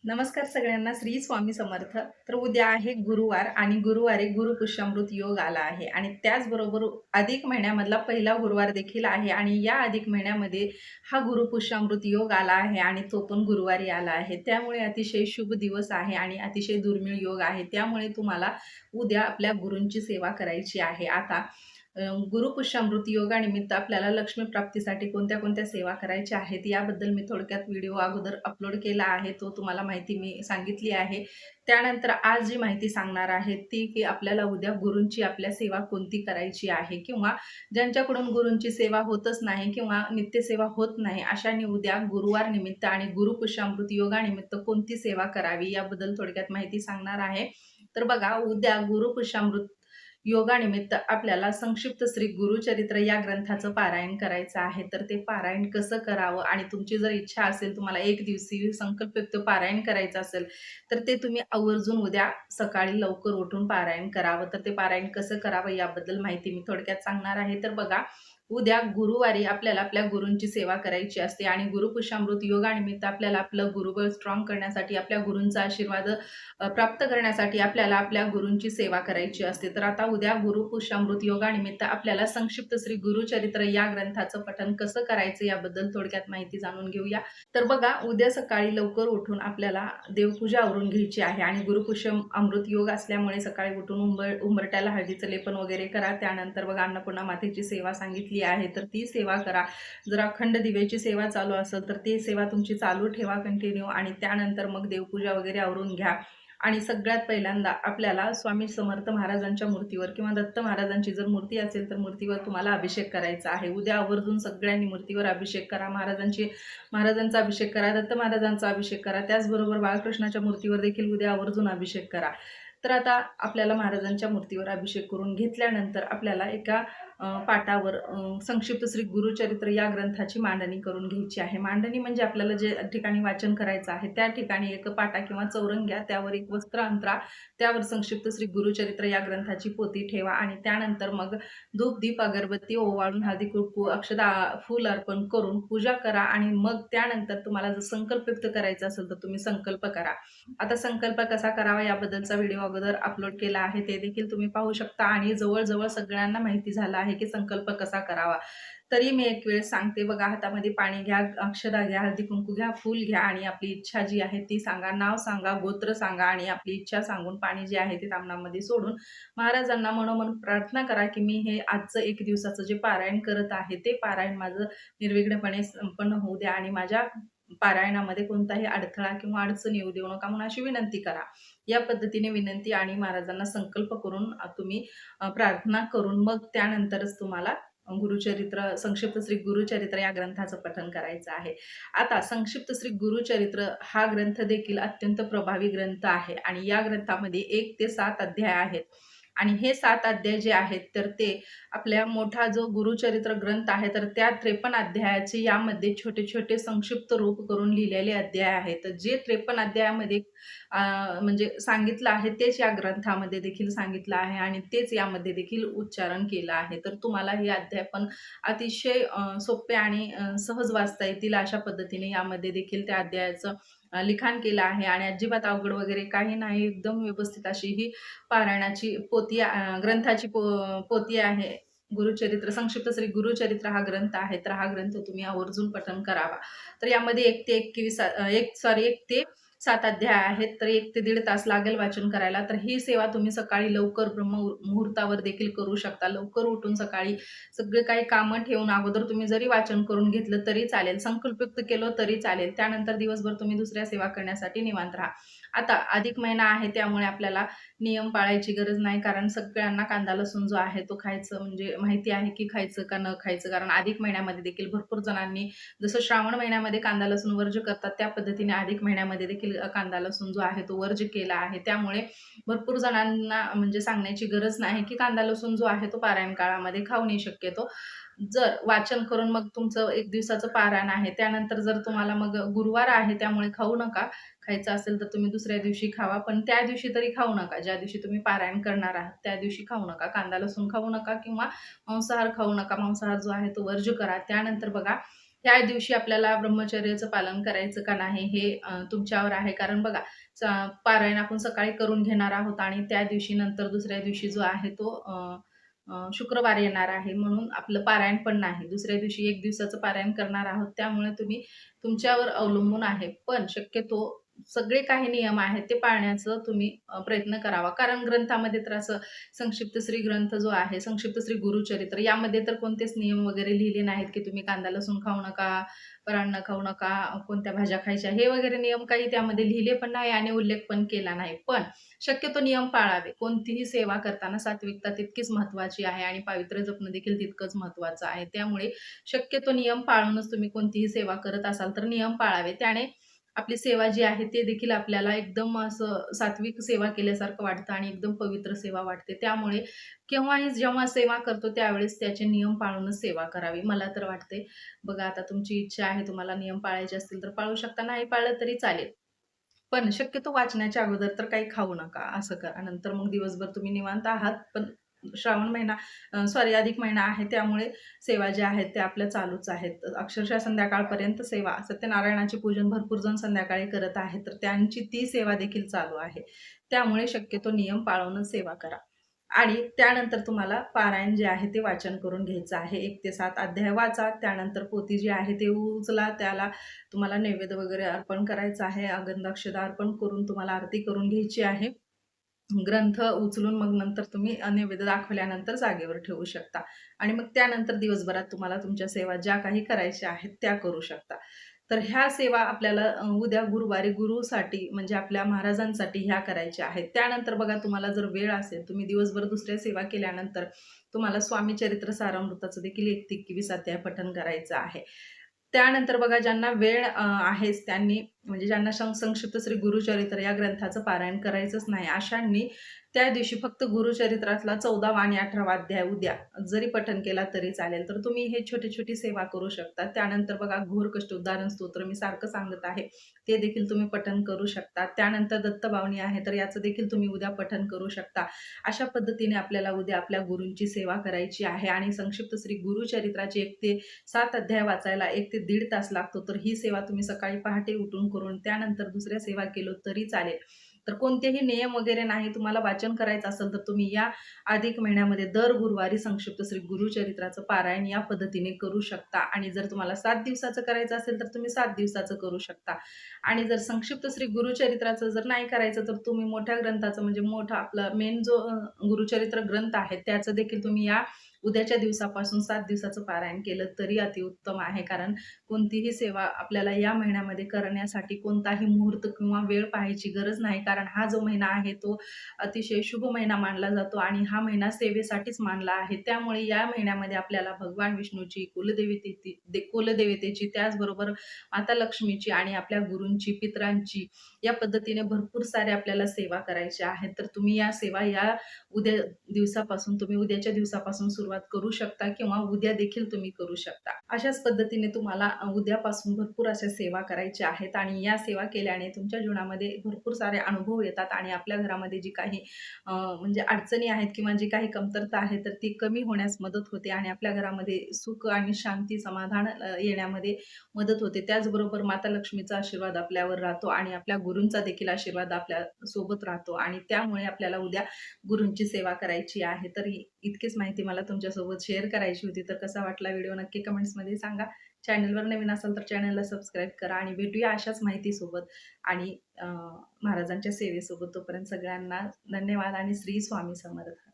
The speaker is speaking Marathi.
नमस्कार सगळ्यांना. श्री स्वामी समर्थ. तर उद्या आहे गुरुवार आणि गुरुवारी गुरुपुष्यामृत योग आला आहे आणि त्याचबरोबर अधिक महिन्यामधला पहिला गुरुवार देखील आहे आणि या अधिक महिन्यामध्ये हा गुरुपुष्यामृत योग आला आहे आणि तो पण गुरुवारी आला आहे. त्यामुळे अतिशय शुभ दिवस आहे आणि अतिशय दुर्मिळ योग आहे. त्यामुळे तुम्हाला उद्या आपल्या गुरूंची सेवा करायची आहे. आता गुरुपुष्यामृत योगानिमित्त आपल्याला लक्ष्मी प्राप्तीसाठी कोणत्या कोणत्या सेवा करायच्या आहेत याबद्दल मी थोडक्यात व्हिडिओ अगोदर अपलोड केला आहे. तो तुम्हाला माहिती मी सांगितली आहे. त्यानंतर आज जी माहिती सांगणार आहे ती की आपल्याला उद्या गुरूंची आपल्या सेवा कोणती करायची आहे किंवा ज्यांच्याकडून गुरूंची सेवा होतच नाही किंवा नित्यसेवा होत नाही अशांनी उद्या गुरुवार निमित्त आणि गुरुपुष्यामृत योगानिमित्त कोणती सेवा करावी याबद्दल थोडक्यात माहिती सांगणार आहे. तर बघा, उद्या गुरुपुष्यामृत योगानिमित्त आपल्याला संक्षिप्त श्री गुरुचरित्र या ग्रंथाचं पारायण करायचं आहे. तर ते पारायण कसं करावं आणि तुमची जर इच्छा असेल, तुम्हाला एक दिवशी संकल्पयुक्त पारायण करायचं असेल, तर ते तुम्ही आवर्जून उद्या सकाळी लवकर उठून पारायण करावं. तर ते पारायण कसं करावं याबद्दल माहिती मी थोडक्यात सांगणार आहे. तर बघा, उद्या गुरुवारी आपल्याला आपल्या गुरूंची सेवा करायची असते आणि गुरुपुष्यामृत योगानिमित्त आपल्याला आपलं गुरुबळ स्ट्रॉंग करण्यासाठी, आपल्या गुरूंचा आशीर्वाद प्राप्त करण्यासाठी आपल्याला आपल्या गुरूंची सेवा करायची असते. तर आता उद्या गुरुपुष्यामृत योगानिमित्त आपल्याला संक्षिप्त श्री गुरुचरित्र या ग्रंथाचं पठण कसं करायचं याबद्दल थोडक्यात माहिती जाणून घेऊया. तर बघा, उद्या सकाळी लवकर उठून आपल्याला देवपूजा आवरून घ्यायची आहे आणि गुरुपुष्यम अमृत योग असल्यामुळे सकाळी उठून उंबरट्याला हळदीचं लेपन वगैरे करा. त्यानंतर बघा, अन्नपूर्णा मातेची सेवा सांगितली आहे तर ती सेवा करा. जर अखंड दिव्याची सेवा चालू असेल तर ती सेवा तुमची चालू ठेवा कंटिन्यू आणि त्यानंतर मग देवपूजा वगैरे आवरून घ्या. आणि सगळ्यात पहिल्यांदा आपल्याला स्वामी समर्थ महाराजांच्या मूर्तीवर किंवा दत्त महाराजांची जर मूर्ती असेल तर मूर्तीवर तुम्हाला अभिषेक करायचा आहे. उद्या आवर्जून सगळ्यांनी मूर्तीवर अभिषेक करा. महाराजांचा अभिषेक करा, दत्त महाराजांचा अभिषेक करा. त्याचबरोबर बाळकृष्णाच्या मूर्तीवर देखील उद्या आवर्जून अभिषेक करा. तर आता आपल्याला महाराजांच्या मूर्तीवर अभिषेक करून घेतल्यानंतर आपल्याला एका पाटावर संक्षिप्त श्री गुरुचरित्र या ग्रंथाची मांडणी करून घ्यायची आहे. मांडणी म्हणजे आपल्याला जे ठिकाणी वाचन करायचं आहे त्या ठिकाणी एक पाटा किंवा चौरंग घ्या, त्यावर एक वस्त्र अंतरा, त्यावर संक्षिप्त श्री गुरुचरित्र या ग्रंथाची पोथी ठेवा आणि त्यानंतर मग धूप, दीप, अगरबत्ती ओवाळून हळदी कुंकू अक्षदा फूल अर्पण करून पूजा करा आणि मग त्यानंतर तुम्हाला जर संकल्पयुक्त करायचं असेल तर तुम्ही संकल्प करा. आता संकल्प कसा करावा याबद्दलचा व्हिडिओ अगोदर अपलोड केला आहे, ते देखील तुम्ही पाहू शकता आणि जवळ सगळ्यांना माहिती झालं आहे की संकल्प कसा करावा. तरी मी एक वेळ सांगते. बघा, हातामध्ये पाणी घ्या, अक्षदा घ्या, हळदी कुंकू घ्या, फूल घ्या आणि आपली इच्छा जी आहे ती सांगा. नाव सांगा, गोत्र सांगा आणि आपली इच्छा सांगून पाणी जे आहे ते तामणामध्ये सोडून महाराजांना मनोमन प्रार्थना करा की मी हे आजचं एक दिवसाचं जे पारायण करत आहे ते पारायण माझं निर्विघ्नपणे संपन्न होऊ द्या आणि माझ्या पारायणामध्ये कोणताही अडथळा किंवा अडचण येऊ देऊ नका म्हणून अशी विनंती करा. या पद्धतीने विनंती आणि महाराजांना संकल्प करून तुम्ही प्रार्थना करून मग त्यानंतरच तुम्हाला गुरुचरित्र संक्षिप्त श्री गुरुचरित्र या ग्रंथाचं पठण करायचं आहे. आता संक्षिप्त श्री गुरुचरित्र हा ग्रंथ देखील अत्यंत प्रभावी ग्रंथ आहे आणि या ग्रंथामध्ये 1 ते 7 अध्याय आहेत आणि हे 7 अध्याय जे आहेत तर ते आपल्या मोठा जो गुरुचरित्र ग्रंथ आहे तर त्या 53 अध्यायाचे यामध्ये छोटे-छोटे संक्षिप्त रूप करून लिहिलेले अध्याय आहेत. जे 53 अध्यायामध्ये म्हणजे सांगितलं आहे तेच या ग्रंथामध्ये देखील सांगितलं आहे आणि तेच यामध्ये देखील उच्चारण केलं आहे. तर तुम्हाला हे अध्याय पण अतिशय सोपे आणि सहज वाचता येतील अशा पद्धतीने यामध्ये देखील त्या अध्यायाचं लिखाण केलं आहे आणि अजिबात अवघड वगैरे काही नाही. एकदम व्यवस्थित अशी ही पारायणाची पोथी ग्रंथाची पोथी आहे. गुरुचरित्र संक्षिप्त श्री गुरुचरित्र हा ग्रंथ आहे. तर हा ग्रंथ तुम्ही आवर्जून पठण करावा. तर यामध्ये 1 ते 7 अध्याय आहेत. तर 1 ते 1.5 तास लागेल वाचन करायला. तर ही सेवा तुम्ही सकाळी लवकर मुहूर्तावर देखील करू शकता. लवकर उठून सकाळी सगळे काही कामं ठेवून अगोदर तुम्ही जरी वाचन करून घेतलं तरी चालेल, संकल्पयुक्त केलं तरी चालेल. त्यानंतर दिवसभर तुम्ही दुसऱ्या सेवा करण्यासाठी निवांत राहा. आता अधिक महिना आहे त्यामुळे आपल्याला नियम पाळायची गरज नाही, कारण सगळ्यांना कांदा लसूण जो आहे तो खायचं म्हणजे माहिती आहे की खायचं का न खायचं. कारण अधिक महिन्यामध्ये देखील भरपूर जणांनी जसं श्रावण महिन्यामध्ये कांदा लसूण वर्ज्य करतात त्या पद्धतीने अधिक महिन्यामध्ये देखील कांदा लसूण जो आहे तो वर्ज्य केला आहे. त्यामुळे भरपूर जणांना म्हणजे सांगण्याची गरज नाही की कांदा लसूण जो आहे तो पारायण काळामध्ये खाऊ नये शक्यतो. जर वाचन करून मग तुमचं 1 दिवसाचं पारायण आहे, त्यानंतर जर तुम्हाला मग गुरुवार आहे त्यामुळे खाऊ नका. खायचं असेल तर तुम्ही दुसऱ्या दिवशी खावा, पण त्या दिवशी तरी खाऊ नका. ज्या दिवशी तुम्ही पारायण करणार आहात त्या दिवशी खाऊ नका. कांदा लसूण खाऊ नका किंवा मांसाहार खाऊ नका. मांसाहार जो आहे तो वर्ज्य करा. त्यानंतर बघा, त्या दिवशी आपल्याला ब्रह्मचर्याचं पालन करायचं का नाही हे तुमच्यावर आहे. कारण बघा पारायण आपण सकाळी करून घेणार आहोत आणि त्या दिवशी नंतर दुसऱ्या दिवशी जो आहे तो शुक्रवार येणार आहे. म्हणून आपलं पारायण पण नाही. दुसऱ्या दिवशी 1 दिवसाचं पारायण करणार आहोत. त्यामुळे तुम्ही तुमच्यावर अवलंबून आहे. पण शक्यतो सगळे काही नियम आहेत ते पाळण्याचं तुम्ही प्रयत्न करावा. कारण ग्रंथामध्ये तर असं संक्षिप्त श्री ग्रंथ जो आहे, संक्षिप्त श्री गुरुचरित्र यामध्ये तर कोणतेच नियम वगैरे लिहिले नाहीत, की तुम्ही कांदा लसूण खाऊ नका, फळांना खाऊ नका, कोणत्या भाज्या खायच्या हे वगैरे नियम काही त्यामध्ये लिहिले पण नाही आणि उल्लेख पण केला नाही. पण शक्यतो नियम पाळावे. कोणतीही सेवा करताना सात्विकता तितकीच महत्त्वाची आहे आणि पावित्र्य जपणं देखील तितकंच महत्त्वाचं आहे. त्यामुळे शक्यतो नियम पाळूनच तुम्ही कोणतीही सेवा करत असाल तर नियम पाळावे. त्याने आपली सेवा जी आहे ते देखील आपल्याला एकदम असं सात्विक सेवा केल्यासारखं वाटतं आणि एकदम पवित्र सेवा वाटते. त्यामुळे केव्हाही जेव्हा सेवा करतो त्यावेळेस त्याचे नियम पाळूनच सेवा करावी, मला तर वाटते. बघा आता तुमची इच्छा आहे, तुम्हाला नियम पाळायचे असतील तर पाळू शकता, नाही पाळलं तरी चालेल. पण शक्यतो वाचण्याच्या अगोदर तर काही खाऊ नका, असं करा. नंतर मग दिवसभर तुम्ही निवांत आहात, पण श्रावण महिना सॉरी अधिक महिना आहे त्यामुळे सेवा ज्या आहेत त्या आपल्या चालूच आहेत. अक्षरशः संध्याकाळपर्यंत सेवा, सत्यनारायणाचे पूजन भरपूर जण संध्याकाळी करत आहेत, तर त्यांची ती सेवा देखील चालू आहे. त्यामुळे शक्यतो नियम पाळूनच सेवा करा. आणि त्यानंतर तुम्हाला पारायण जे आहे ते वाचन करून घ्यायचं आहे. 1 ते 7 अध्याय वाचा. त्यानंतर पोथी जी आहे ते उचला. त्याला तुम्हाला नैवेद्य वगैरे अर्पण करायचं आहे. अगंध अर्पण करून तुम्हाला आरती करून घ्यायची आहे. ग्रंथ उचलून मग नंतर तुम्ही नैवेद्य दाखवल्यानंतर जागेवर ठेवू शकता आणि मग त्यानंतर दिवसभरात तुम्हाला तुमच्या सेवा ज्या काही करायच्या आहेत त्या करू शकता. तर ह्या सेवा आपल्याला उद्या गुरुवारी गुरुसाठी म्हणजे आपल्या महाराजांसाठी ह्या करायच्या आहेत. त्यानंतर बघा तुम्हाला जर वेळ असेल, तुम्ही दिवसभर दुसऱ्या सेवा केल्यानंतर तुम्हाला स्वामी चरित्र सारामृताचं देखील 1 ते 21 अध्याय पठण करायचं आहे. त्यानंतर बघा ज्यांना वेळ आहेच त्यांनी म्हणजे ज्यांना संक्षिप्त श्री गुरुचरित्र या ग्रंथाचं पारायण करायचंच नाही, अशांनी त्या दिवशी फक्त गुरुचरित्रातला 14वा आणि 18वा अध्याय उद्या जरी पठण केला तरी चालेल. तर तुम्ही हे छोटी-छोटी सेवा करू शकता. त्यानंतर बघा घोर कष्ट उद्धारण स्तोत्र मी सारखं सांगत आहे, ते देखील तुम्ही पठण करू शकता. त्यानंतर दत्तबावनी आहे, तर याचं देखील तुम्ही उद्या पठण करू शकता. अशा पद्धतीने आपल्याला उद्या आपल्या गुरूंची सेवा करायची आहे आणि संक्षिप्त श्री गुरुचरित्राचे 1 ते 7 अध्याय वाचायला 1 ते दीड तास लागतो. तर ही सेवा तुम्ही सकाळी पहाटे उठून करून त्यानंतर दुसऱ्या सेवा केलो तरी चालेल. तर कोणतेही नियम वगैरे नाही. तुम्हाला वाचन करायचं असेल तर तुम्ही या अधिक महिन्यामध्ये दर गुरुवारी संक्षिप्त श्री गुरुचरित्राचं पारायण या पद्धतीने करू शकता आणि जर तुम्हाला 7 दिवसाचं करायचं असेल तर तुम्ही 7 दिवसाचं करू शकता आणि जर संक्षिप्त श्री गुरुचरित्राचं जर नाही करायचं तर तुम्ही मोठ्या ग्रंथाचं म्हणजे मोठा आपला मेन जो गुरुचरित्र ग्रंथ आहे त्याचं देखील तुम्ही या उद्याच्या दिवसापासून 7 दिवसाचं पारायण केलं तरी अतिउत्तम आहे. कारण कोणतीही सेवा आपल्याला या महिन्यामध्ये करण्यासाठी कोणताही मुहूर्त किंवा वेळ पाहायची गरज नाही. कारण हा जो महिना आहे तो अतिशय शुभ महिना मानला जातो आणि हा महिना सेवेसाठीच मानला आहे. त्यामुळे या महिन्यामध्ये आपल्याला भगवान विष्णूची, कुलदेवतेची त्याचबरोबर माता लक्ष्मीची आणि आपल्या गुरूंची, पितरांची या पद्धतीने भरपूर साऱ्या आपल्याला सेवा करायच्या आहेत. तर तुम्ही या सेवा या उद्या दिवसापासून तुम्ही उद्याच्या दिवसापासून सुरुवात करू शकता किंवा उद्या देखील तुम्ही करू शकता. अशाच पद्धतीने तुम्हाला उद्यापासून भरपूर अशा सेवा करायच्या आहेत आणि या सेवा केल्याने तुमच्या जीवनामध्ये भरपूर सारे अनुभव येतात आणि आपल्या घरामध्ये जी काही म्हणजे अडचणी आहेत किंवा जी काही कमतरता आहे तर ती कमी होण्यास मदत होते आणि आपल्या घरामध्ये सुख आणि शांती, समाधान येण्यामध्ये मदत होते. त्याचबरोबर माता लक्ष्मीचा आशीर्वाद आपल्यावर राहतो आणि आपल्या गुरूंचा देखील आशीर्वाद आपल्या सोबत राहतो आणि त्यामुळे आपल्याला उद्या गुरूंची सेवा करायची आहे. तर इतकीच माहिती मला तुमच्यासोबत शेअर करायची होती. तर कसा वाटला व्हिडिओ नक्की कमेंट्समध्ये सांगा. चॅनलवर नवीन असाल तर चॅनलला सबस्क्राईब करा आणि भेटूया अशाच माहितीसोबत आणि महाराजांच्या सेवेसोबत. तोपर्यंत सगळ्यांना धन्यवाद आणि श्री स्वामी समर्थ.